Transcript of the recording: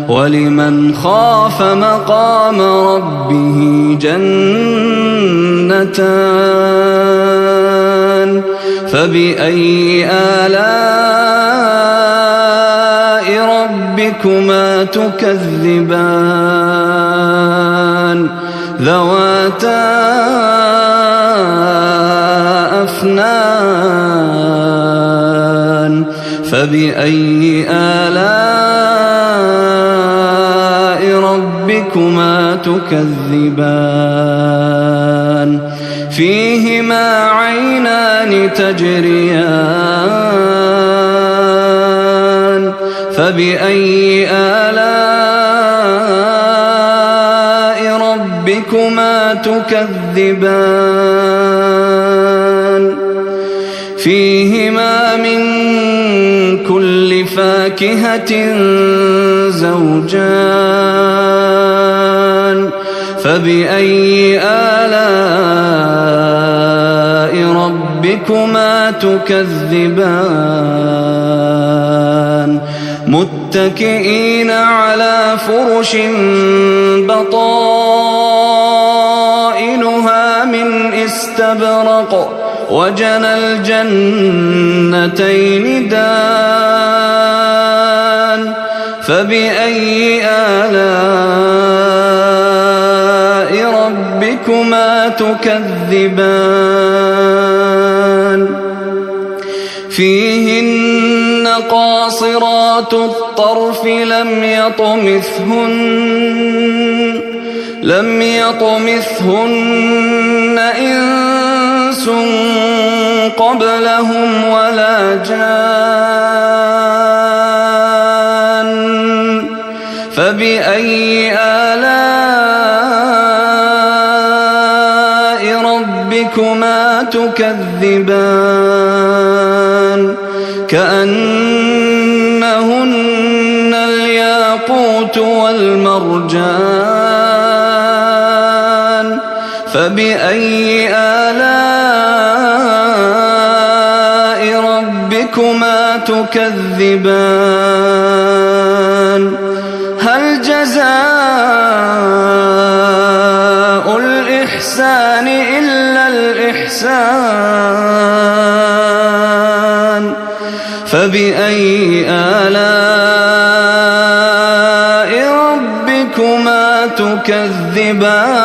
ولمن خاف مقام ربه جنتان فبأي آلاء ربكما تكذبان ذواتا أفنان فبأي آلاء ربكما تكذبان فيهما عينان تجريان فبأي آلاء ربكما تكذبان فيهما من كل فاكهة زوجان فبأي آلاء ربكما تكذبان متكئين على فرش بطائنها من استبرق وجنى الجنتين دان فبأي آلاء ربكما تكذبان فيهن قاصرات الطرف لم يطمثهن إنس قبلهم ولا جان فبأي آلاء ربكما تكذبان كأنهن الياقوت والمرجان فبأي آلاء ربكما تكذبان هل جزاء الإحسان إلا الإحسان فبأي آلاء ربكما تكذبان